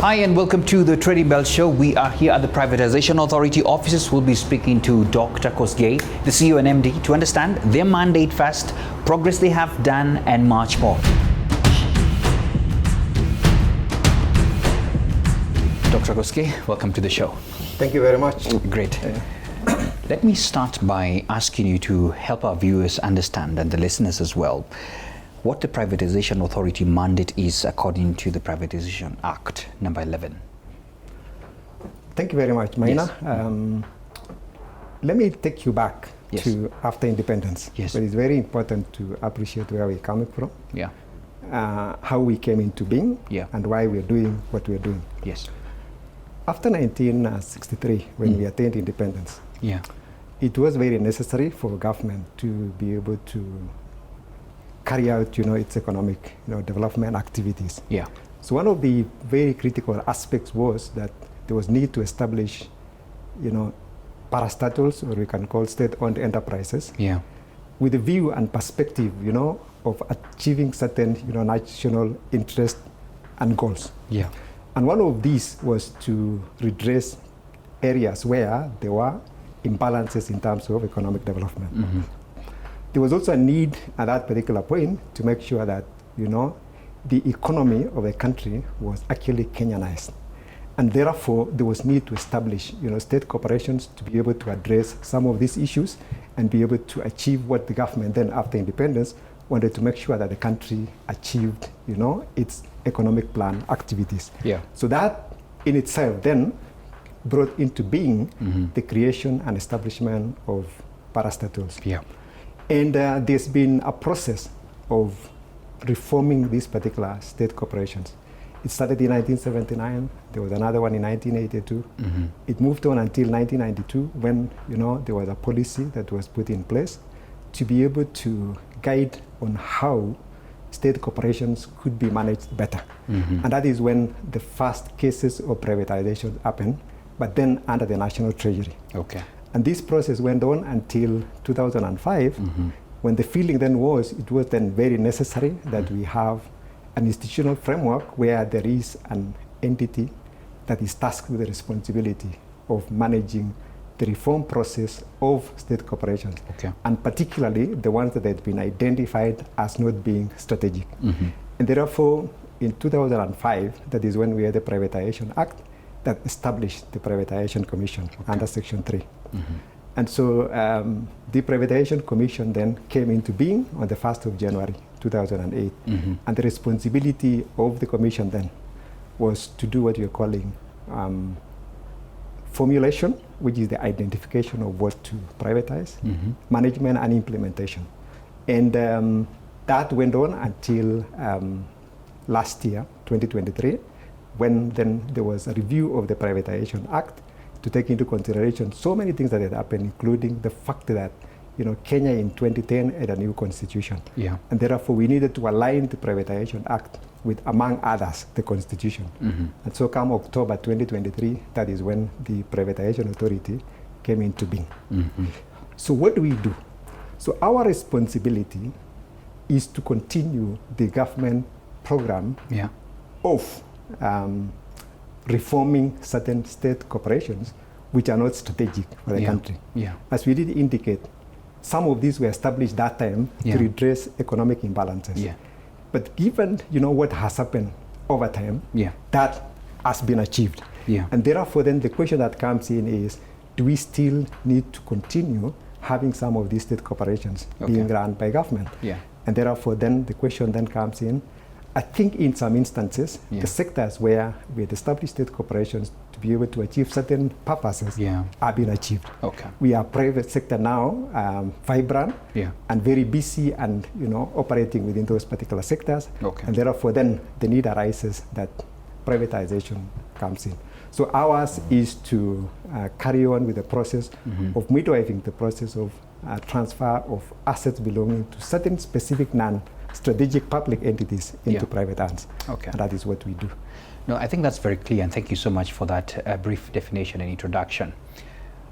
Hi and welcome to the Trading Bell Show. We are here at the Privatization Authority offices. We'll be speaking to Dr. Kosgei, the CEO and MD, to understand their mandate first, progress they have done, and much more. Dr. Kosgei, welcome to the show. Thank you very much. Great. Let me start by asking you to help our viewers understand, and the listeners as well, what the Privatization Authority mandate is according to the Privatization Act number 11. Thank you very much, Maina. Yes. Let me take you back Yes. to after independence. Yes. But it's very important to appreciate where we're coming from, Yeah. how we came into being, Yeah. and why we're doing what we're doing. Yes. After 1963, when we attained independence, Yeah. it was very necessary for government to be able to carry out, its economic, development activities. Yeah. So one of the very critical aspects was that there was need to establish, parastatals, or we can call state-owned enterprises, Yeah. with a view and perspective, of achieving certain, national interest and goals. Yeah. And one of these was to redress areas where there were imbalances in terms of economic development. Mm-hmm. There was also a need at that particular point to make sure that, the economy of the country was actually Kenyanized. And therefore, there was need to establish, state corporations to be able to address some of these issues and be able to achieve what the government then, after independence, wanted to make sure that the country achieved, its economic plan activities. Yeah. So that in itself then brought into being Mm-hmm. the creation and establishment of parastatals. Yeah. And there's been a process of reforming these particular state corporations. It started in 1979. There was another one in 1982. Mm-hmm. It moved on until 1992 when, there was a policy that was put in place to be able to guide on how state corporations could be managed better. Mm-hmm. And that is when the first cases of privatization happened, but then under the National Treasury. Okay. And this process went on until 2005, Mm-hmm. when the feeling then was, it was then very necessary that we have an institutional framework where there is an entity that is tasked with the responsibility of managing the reform process of state corporations, Okay. and particularly the ones that had been identified as not being strategic. Mm-hmm. And therefore, in 2005, that is when we had the Privatization Act that established the Privatization Commission under Section 3. Mm-hmm. And so the Privatization Commission then came into being on the 1st of January 2008. Mm-hmm. And the responsibility of the Commission then was to do what you're calling formulation, which is the identification of what to privatize, Mm-hmm. management and implementation. And that went on until last year, 2023, when then there was a review of the Privatization Act to take into consideration so many things that had happened, including the fact that Kenya in 2010 had a new constitution. Yeah. And therefore we needed to align the Privatization Act with, among others, the constitution. Mm-hmm. And so come October 2023, that is when the Privatization Authority came into being. Mm-hmm. So what do we do? So our responsibility is to continue the government program Yeah. of reforming certain state corporations which are not strategic for the Yeah. country. Yeah. As we did indicate, some of these were established that time Yeah. to redress economic imbalances. Yeah. But given what has happened over time, Yeah. that has been achieved. Yeah. And therefore then the question that comes in is, do we still need to continue having some of these state corporations being run by government? Yeah. And therefore then the question then comes in, I think in some instances, Yeah. the sectors where we had established state corporations to be able to achieve certain purposes Yeah. are being achieved. Okay. We are private sector now, vibrant, Yeah. and very busy and operating within those particular sectors. Okay. And therefore then the need arises that privatization comes in. So ours is to carry on with the process Mm-hmm. of midwifing the process of transfer of assets belonging to certain specific non-strategic public entities into Yeah. private hands. Okay. And that is what we do. No, I think that's very clear, and thank you so much for that brief definition and introduction.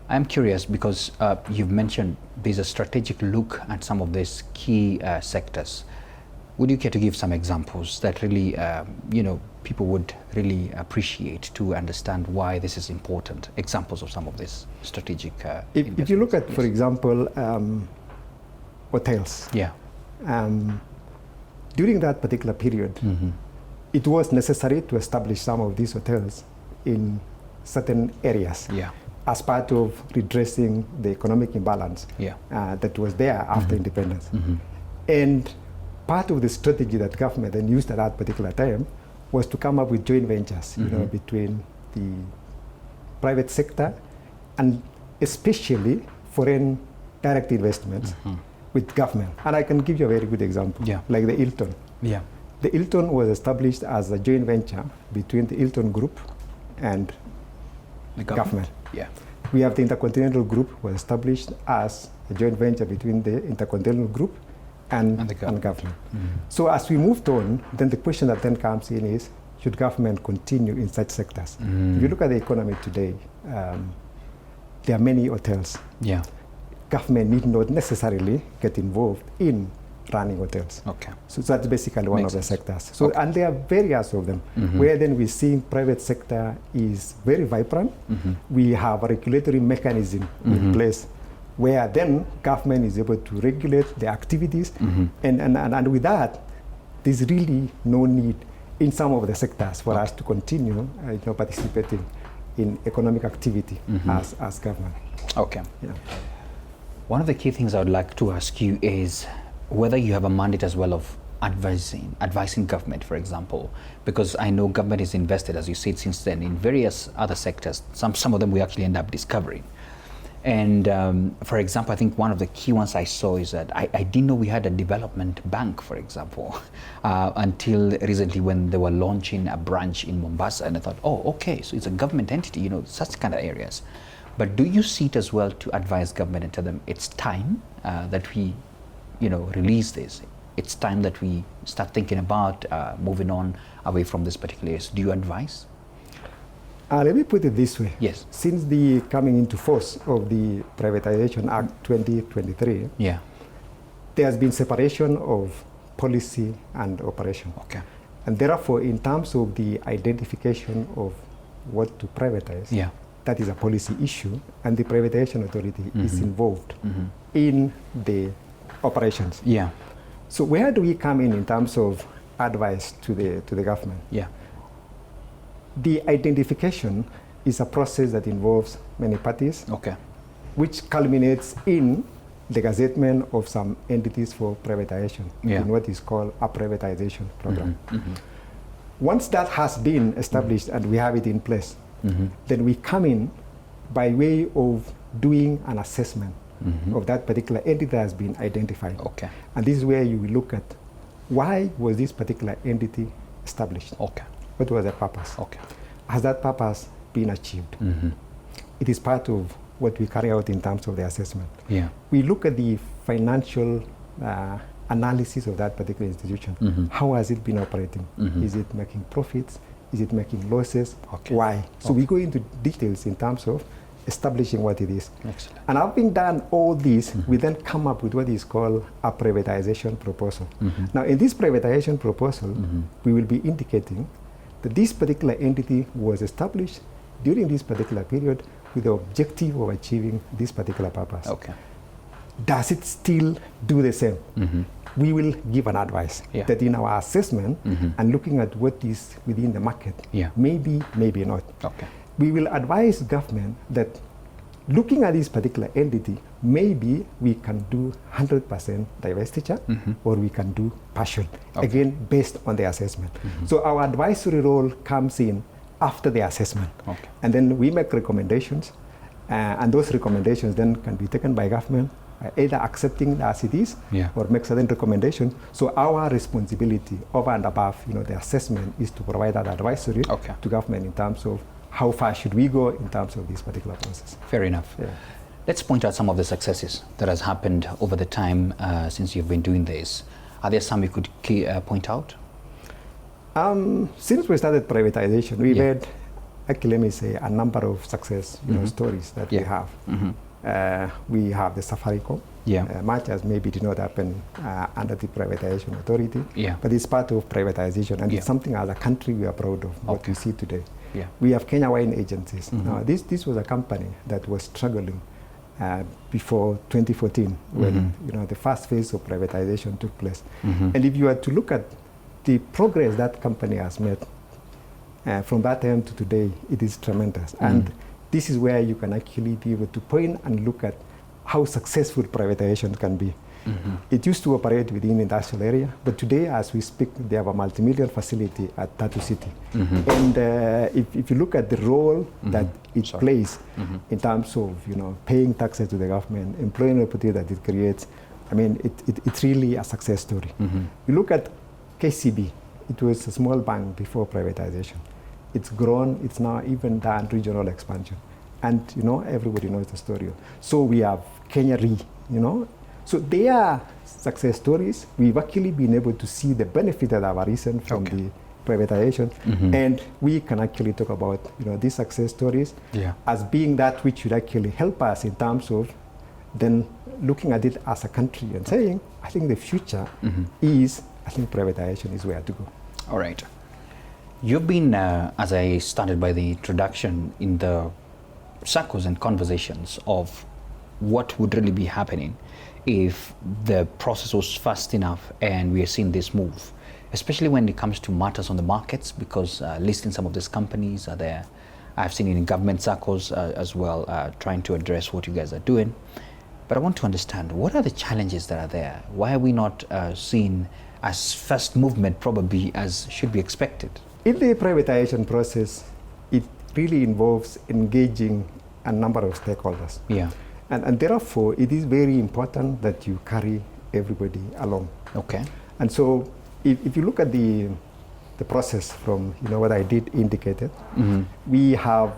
I'm curious because you've mentioned there's a strategic look at some of these key sectors. Would you care to give some examples that really, people would really appreciate to understand why this is important? Examples of some of this strategic. If you look at, for example, hotels. Yeah. During that particular period, it was necessary to establish some of these hotels in certain areas. Yeah. As part of redressing the economic imbalance that was there after independence. And part of the strategy that government then used at that particular time was to come up with joint ventures, between the private sector and especially foreign direct investments with government. And I can give you a very good example, like the Hilton. Yeah. The Hilton was established as a joint venture between the Hilton Group and The government. Yeah. We have the Intercontinental Group was established as a joint venture between the Intercontinental Group and the government. So as we moved on, then the question that then comes in is, should government continue in such sectors? If you look at the economy today, there are many hotels. Yeah. Government need not necessarily get involved in running hotels. Okay. So that's basically one Makes of the sense. sectors. So and there are various of them, where then we're seeing private sector is very vibrant. We have a regulatory mechanism in place where then government is able to regulate the activities, and with that, there's really no need in some of the sectors for us to continue participating in economic activity as government. Okay. Yeah. One of the key things I would like to ask you is whether you have a mandate as well of advising government, for example, because I know government is invested, as you said, since then in various other sectors. Some of them we actually end up discovering. And for example, I think one of the key ones I saw is that I didn't know we had a development bank, for example, until recently when they were launching a branch in Mombasa, and I thought, oh, okay, so it's a government entity, such kind of areas. But do you see it as well to advise government and tell them it's time that we, release this? It's time that we start thinking about moving on away from this particular area. Do you advise? Let me put it this way. Yes. Since the coming into force of the Privatization Act 2023, there has been separation of policy and operation. Okay. And therefore, in terms of the identification of what to privatize, that is a policy issue, and the Privatization Authority is involved in the operations. Yeah. So where do we come in terms of advice to the government? Yeah. The identification is a process that involves many parties, which culminates in the gazettement of some entities for privatization in what is called a privatization program. Once that has been established and we have it in place, then we come in by way of doing an assessment of that particular entity that has been identified. And this is where you will look at why was this particular entity established? What was the purpose? Has that purpose been achieved? It is part of what we carry out in terms of the assessment. We look at the financial analysis of that particular institution. How has it been operating? Is it making profits? Is it making losses? Why? So we go into details in terms of establishing what it is. Excellent. And having done all this, we then come up with what is called a privatization proposal. Now, in this privatization proposal, we will be indicating that this particular entity was established during this particular period with the objective of achieving this particular purpose. Does it still do the same? We will give an advice that in our assessment and looking at what is within the market, maybe, maybe not. We will advise government that looking at this particular entity, maybe we can do 100% divestiture or we can do partial, again, based on the assessment. So our advisory role comes in after the assessment. And then we make recommendations, and those recommendations then can be taken by government, either accepting as it is or make certain recommendations. So our responsibility over and above the assessment is to provide that advisory to government in terms of how far should we go in terms of this particular process. Fair enough. Let's point out some of the successes that has happened over the time since you've been doing this. Are there some you could point out? Since we started privatization, we've had, actually, let me say, a number of success stories that we have. We have the Safaricom, much as maybe did not happen under the Privatization Authority, but it's part of privatization, and it's something as a country we are proud of, what we see today. We have Kenya Wine Agencies. Now, this was a company that was struggling before 2014, when the first phase of privatization took place. And if you were to look at the progress that company has made from that time to today, it is tremendous. And this is where you can actually be able to point and look at how successful privatization can be. It used to operate within industrial area, but today, as we speak, they have a multi-million facility at Tatu City. And if you look at the role that it plays in terms of paying taxes to the government, employment opportunity that it creates, I mean, it's really a success story. You look at KCB, it was a small bank before privatization. It's grown, it's now even done regional expansion. And everybody knows the story. So we have Kenya Re, So they are success stories. We've actually been able to see the benefit that have arisen from the privatization. And we can actually talk about these success stories as being that which should actually help us in terms of then looking at it as a country and saying, I think the future is, I think privatization is where to go. All right. You've been, as I started by the introduction, in the circles and conversations of what would really be happening if the process was fast enough and we are seeing this move, especially when it comes to matters on the markets, because listing some of these companies are there. I've seen it in government circles as well, trying to address what you guys are doing. But I want to understand, what are the challenges that are there? Why are we not seeing as fast movement probably as should be expected? In the privatization process, it really involves engaging a number of stakeholders. And therefore, it is very important that you carry everybody along. Okay. And so, if you look at the process from what I did indicated, we have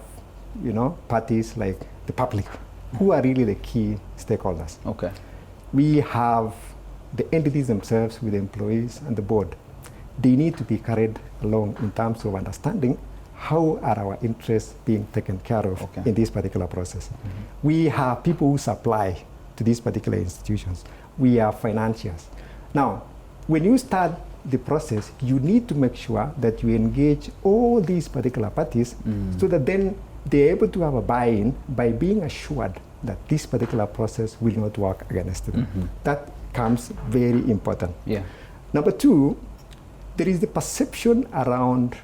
parties like the public, who are really the key stakeholders. Okay. We have the entities themselves with the employees and the board. They need to be carried along in terms of understanding how are our interests being taken care of in this particular process. We have people who supply to these particular institutions. We are financiers. Now, when you start the process, you need to make sure that you engage all these particular parties so that then they're able to have a buy-in by being assured that this particular process will not work against them. That comes very important. Number two, there is the perception around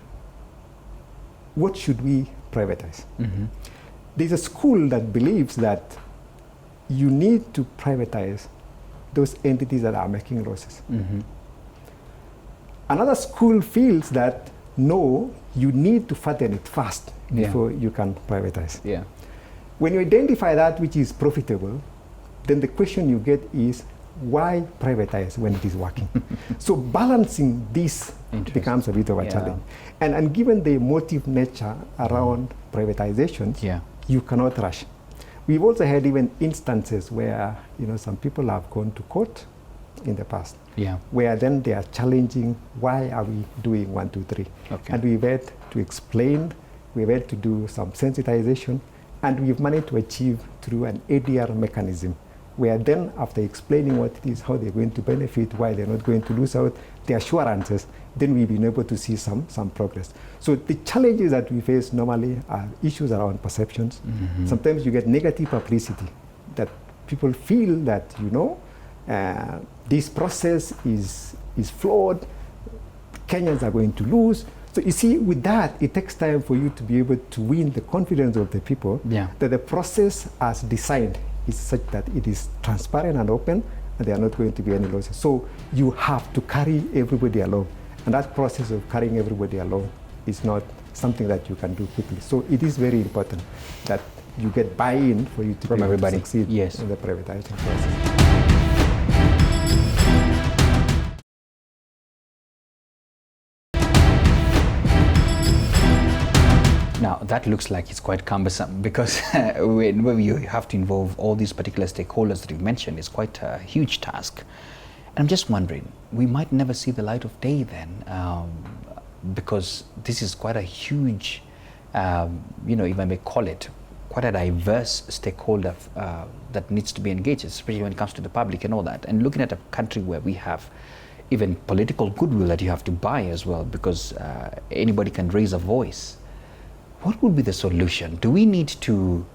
what should we privatize. There's a school that believes that you need to privatize those entities that are making losses. Another school feels that no, you need to fatten it fast before you can privatize. When you identify that which is profitable, then the question you get is, why privatize when it is working? So balancing this becomes a bit of a challenge. And given the emotive nature around privatization, you cannot rush. We've also had even instances where some people have gone to court in the past, where then they are challenging, why are we doing 1, 2, 3? And we've had to explain, we've had to do some sensitization, and we've managed to achieve through an ADR mechanism, where then after explaining what it is, how they're going to benefit, why they're not going to lose out, the assurances, then we've been able to see some progress. So the challenges that we face normally are issues around perceptions. Sometimes you get negative publicity, that people feel that, this process is flawed, Kenyans are going to lose. So you see, with that, it takes time for you to be able to win the confidence of the people that the process as designed is such that it is transparent and open, and there are not going to be any losses. So you have to carry everybody along. And that process of carrying everybody along is not something that you can do quickly. So it is very important that you get buy-in for you to, from everybody. To succeed in the privatization process. Now, that looks like it's quite cumbersome, because when you have to involve all these particular stakeholders that you've mentioned, it's quite a huge task. And I'm just wondering, we might never see the light of day then, because this is quite a huge, if I may call it, quite a diverse stakeholder that needs to be engaged, especially when it comes to the public and all that. And looking at a country where we have even political goodwill that you have to buy as well, because anybody can raise a voice. What would be the solution? Do we need to,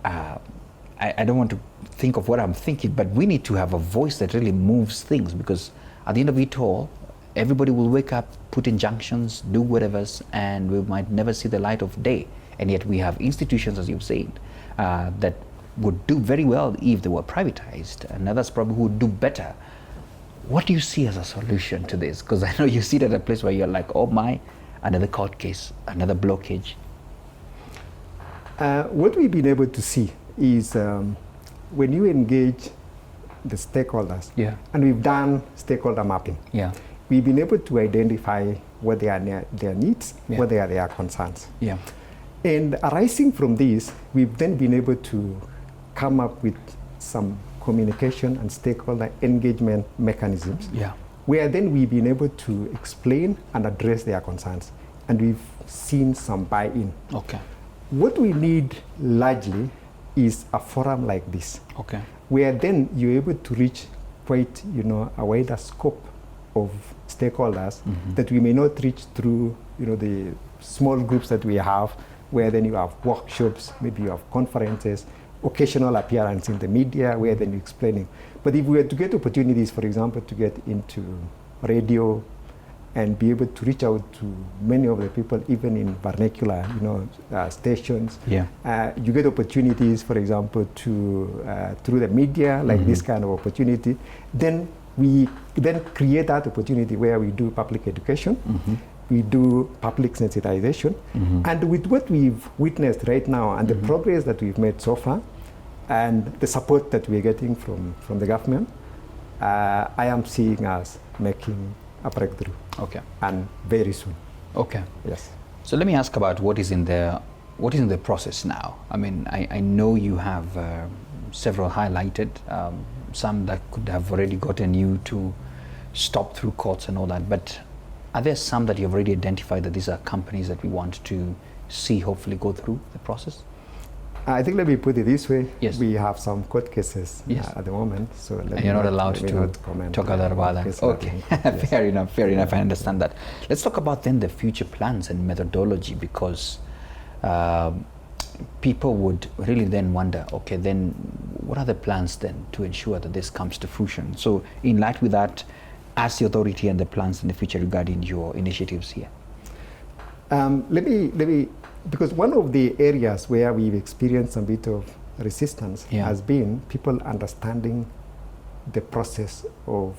I don't want to think of what I'm thinking, but we need to have a voice that really moves things, because at the end of it all, everybody will wake up, put injunctions, do whatever, and we might never see the light of day. And yet we have institutions, as you've said, that would do very well if they were privatized, and others probably would do better. What do you see as a solution to this? Because I know you sit at a place where you're like, oh my, another court case, another blockage. What we've been able to see is when you engage the stakeholders, and we've done stakeholder mapping, we've been able to identify what their needs, what are their concerns. And arising from this, we've then been able to come up with some communication and stakeholder engagement mechanisms, where then we've been able to explain and address their concerns, and we've seen some buy-in. What we need largely is a forum like this, where then you're able to reach quite, a wider scope of stakeholders that we may not reach through, the small groups that we have, where then you have workshops, maybe you have conferences, occasional appearance in the media, where then you're explaining. But if we were to get opportunities, for example, to get into radio and be able to reach out to many of the people, even in vernacular, stations, you get opportunities, for example, to through the media, like this kind of opportunity. Then we then create that opportunity where we do public education. We do public sensitization, and with what we've witnessed right now and the progress that we've made so far, and the support that we're getting from the government, I am seeing us making a breakthrough. And very soon. Yes. So let me ask about what is in the process now. I mean, I know you have several highlighted, some that could have already gotten you to stop through courts and all that, but are there some that you've already identified that these are companies that we want to see hopefully go through the process? I think, let me put it this way. We have some court cases at the moment, so and you're not allowed to talk a lot about that. Okay, fair enough, I understand that. Let's talk about then the future plans and methodology, because people would really then wonder, okay, then what are the plans then to ensure that this comes to fruition? So in light with that, as the authority and the plans in the future regarding your initiatives here? Let me, because one of the areas where we've experienced a bit of resistance has been people understanding the process of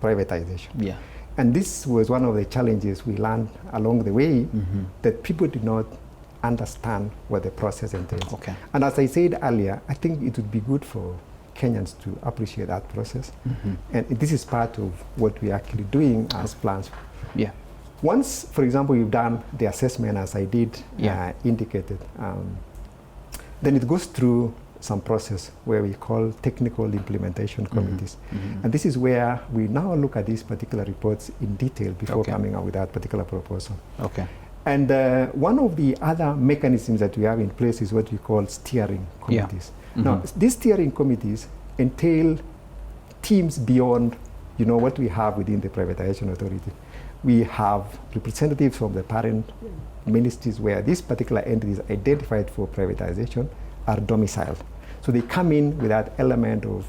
privatization. And this was one of the challenges we learned along the way, that people did not understand what the process entails. And as I said earlier, I think it would be good for Kenyans to appreciate that process. And this is part of what we're actually doing as plans. Once, for example, you've done the assessment, as I did indicated, then it goes through some process where we call technical implementation committees. And this is where we now look at these particular reports in detail before coming up with that particular proposal. And one of the other mechanisms that we have in place is what we call steering committees. Now, these steering committees entail teams beyond, what we have within the Privatization Authority. We have representatives from the parent ministries where these particular entities identified for privatization are domiciled. So they come in with that element of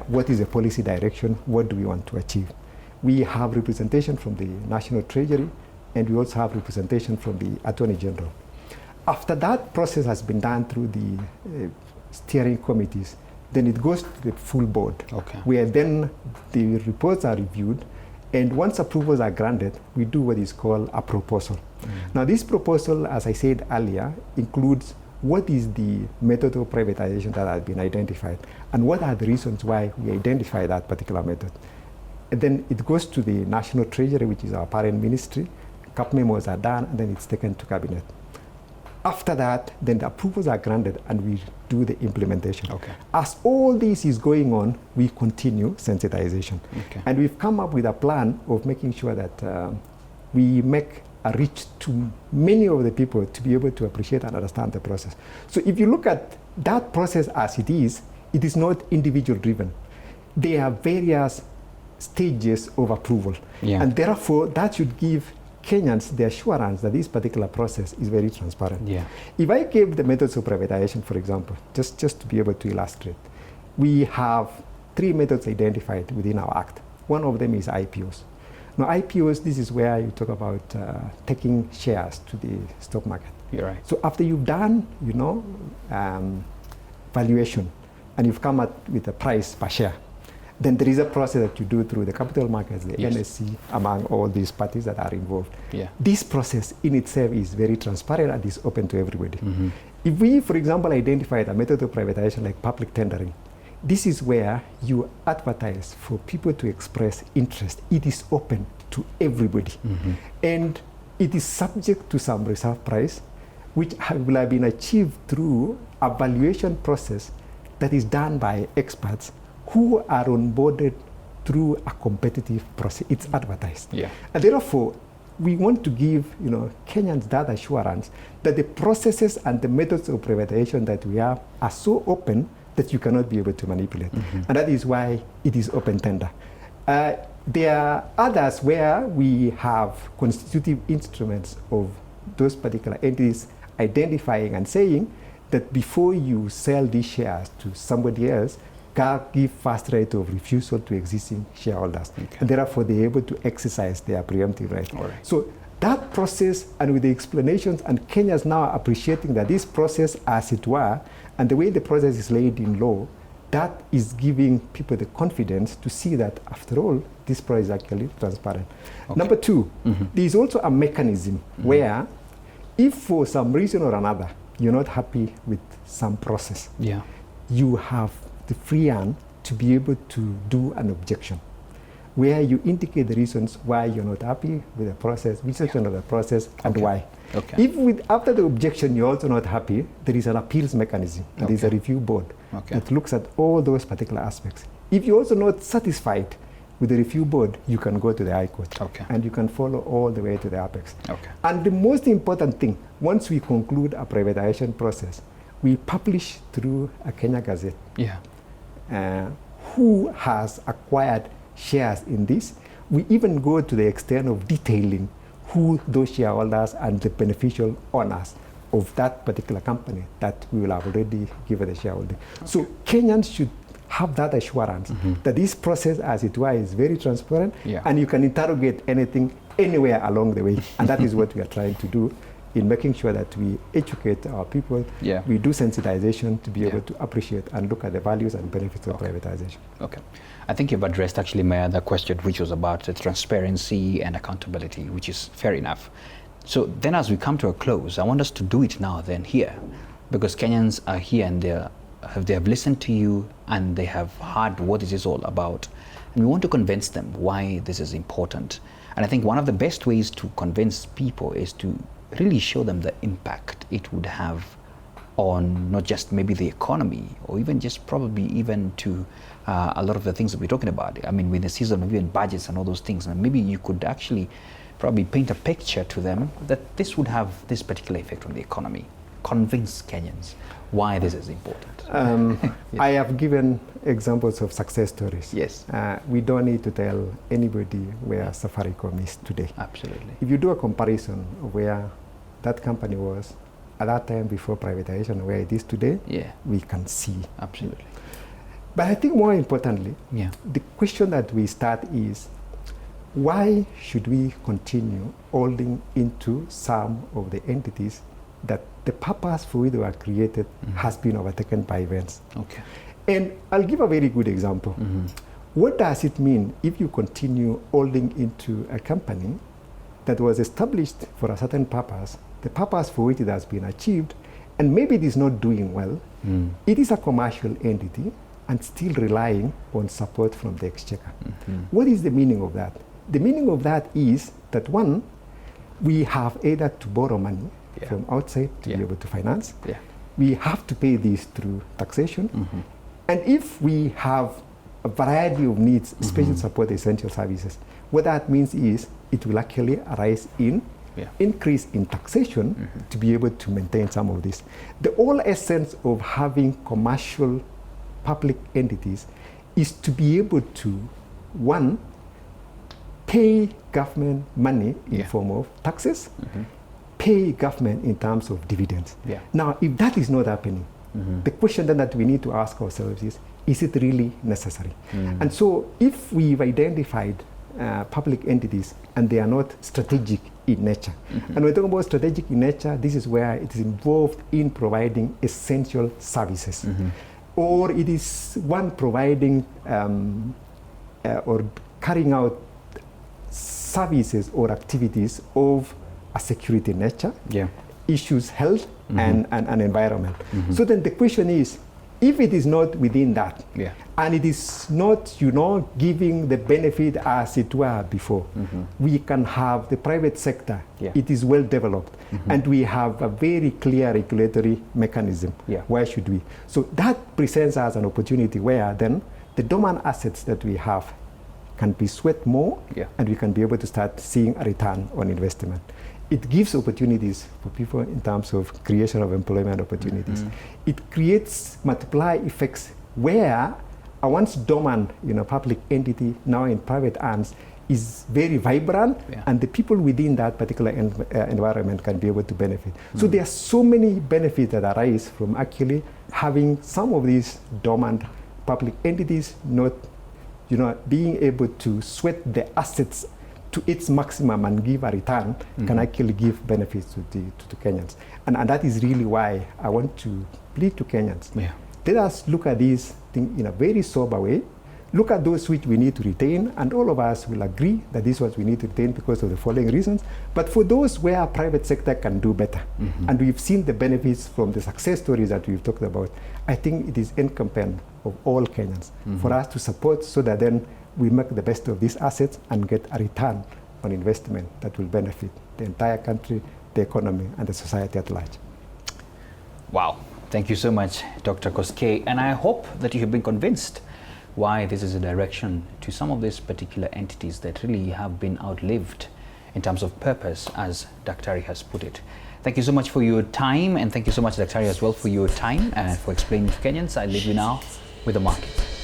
what is the policy direction, what do we want to achieve. We have representation from the National Treasury, and we also have representation from the Attorney General. After that process has been done through the steering committees, then it goes to the full board, where then the reports are reviewed, and once approvals are granted, we do what is called a proposal. Now, this proposal, as I said earlier, includes what is the method of privatization that has been identified, and what are the reasons why we identify that particular method. And then it goes to the National Treasury, which is our parent ministry. CAP memos are done, and then it's taken to cabinet. After that, then the approvals are granted, and we do the implementation. As all this is going on, we continue sensitization. And we've come up with a plan of making sure that we make a reach to many of the people to be able to appreciate and understand the process. So if you look at that process as it is not individual driven. There are various stages of approval. Yeah. And therefore, that should give Kenyans the assurance that this particular process is very transparent. Yeah. If I gave the methods of privatization, for example, just to be able to illustrate, we have 3 methods identified within our act. One of them is IPOs. Now, IPOs, this is where you talk about taking shares to the stock market. You're right. So after you've done, valuation, and you've come up with a price per share, then there is a process that you do through the capital markets, the Yes. NSC, among all these parties that are involved. Yeah. This process in itself is very transparent and is open to everybody. Mm-hmm. If we, for example, identified a method of privatization like public tendering, this is where you advertise for people to express interest. It is open to everybody. Mm-hmm. And it is subject to some reserve price, which will have been achieved through a valuation process that is done by experts who are onboarded through a competitive process. It's advertised. Yeah. And therefore, we want to give Kenyans that assurance that the processes and the methods of privatization that we have are so open that you cannot be able to manipulate. Mm-hmm. And that is why it is open tender. There are others where we have constitutive instruments of those particular entities identifying and saying that before you sell these shares to somebody else, give first right of refusal to existing shareholders. Okay. And therefore they're able to exercise their preemptive right. All right. So that process, and with the explanations, and Kenya's now appreciating that this process, as it were, and the way the process is laid in law, that is giving people the confidence to see that, after all, this process is actually transparent. Okay. Number 2, Mm-hmm. there is also a mechanism where, if for some reason or another, you're not happy with some process, Yeah. you have the free hand to be able to do an objection, where you indicate the reasons why you're not happy with the process, which section of the process, and Okay. why. Okay. If after the objection you're also not happy, there is an appeals mechanism, and there's a Okay. review board Okay. that looks at all those particular aspects. If you're also not satisfied with the review board, you can go to the High Court, Okay. and you can follow all the way to the apex. Okay. And the most important thing, once we conclude a privatization process, we publish through a Kenya Gazette Yeah. who has acquired shares in this. We even go to the extent of detailing who those shareholders and the beneficial owners of that particular company that we will have already given the shareholding. Okay. So Kenyans should have that assurance that this process, as it were, is very transparent, Yeah. and you can interrogate anything anywhere along the way. And that is what we are trying to do in making sure that we educate our people. Yeah. We do sensitization to be Yeah. able to appreciate and look at the values and benefits of privatization. Okay. I think you've addressed actually my other question, which was about the transparency and accountability, which is fair enough. So then as we come to a close, I want us to do it now then here, because Kenyans are here and they have listened to you and they have heard what this is all about. And we want to convince them why this is important. And I think one of the best ways to convince people is to really show them the impact it would have on not just maybe the economy, or even just probably even to a lot of the things that we're talking about. I mean, with the season of even budgets and all those things, and maybe you could actually probably paint a picture to them that this would have this particular effect on the economy. Convince Kenyans why this is important. Yes. I have given examples of success stories. Yes. We don't need to tell anybody where Safaricom is today. Absolutely. If you do a comparison of where that company was at that time before privatization, where it is today, Yeah. we can see. Absolutely. But I think more importantly, Yeah. the question that we start is, why should we continue holding into some of the entities that the purpose for which they were created has been overtaken by events? Okay. And I'll give a very good example. What does it mean if you continue holding into a company that was established for a certain purpose, the purpose for which it has been achieved, and maybe it is not doing well? It is a commercial entity and still relying on support from the exchequer. What is the meaning of that? The meaning of that is that, one, we have either to borrow money from outside to be able to finance. Yeah. We have to pay these through taxation. And if we have a variety of needs, especially support essential services, what that means is it will actually arise in increase in taxation to be able to maintain some of this. The whole essence of having commercial public entities is to be able to, one, pay government money in the form of taxes, pay government in terms of dividends. Now, if that is not happening, the question then that we need to ask ourselves is it really necessary? And so if we've identified public entities and they are not strategic in nature, and when we talk about strategic in nature, this is where it is involved in providing essential services, or it is one providing or carrying out services or activities of a security nature, issues health and environment. So then the question is, if it is not within that, and it is not, giving the benefit as it were before, we can have the private sector, it is well developed, and we have a very clear regulatory mechanism. Why should we? So that presents us an opportunity where then the dormant assets that we have can be sweat more, and we can be able to start seeing a return on investment. It gives opportunities for people in terms of creation of employment opportunities. It creates multiply effects where a once dormant public entity now in private hands is very vibrant, and the people within that particular environment can be able to benefit. So there are so many benefits that arise from actually having some of these dormant public entities not being able to sweat the assets to its maximum and give a return can actually give benefits to Kenyans. And that is really why I want to plead to Kenyans. Let us look at these things in a very sober way, look at those which we need to retain, and all of us will agree that this is what we need to retain because of the following reasons. But for those where our private sector can do better, and we've seen the benefits from the success stories that we've talked about, I think it is incumbent of all Kenyans for us to support so that then we make the best of these assets and get a return on investment that will benefit the entire country, the economy, and the society at large. Wow. Thank you so much, Dr. Koskei. And I hope that you have been convinced why this is a direction to some of these particular entities that really have been outlived in terms of purpose, as Daktari has put it. Thank you so much for your time, and thank you so much, Daktari, as well, for your time and for explaining to Kenyans. I leave you now with the market.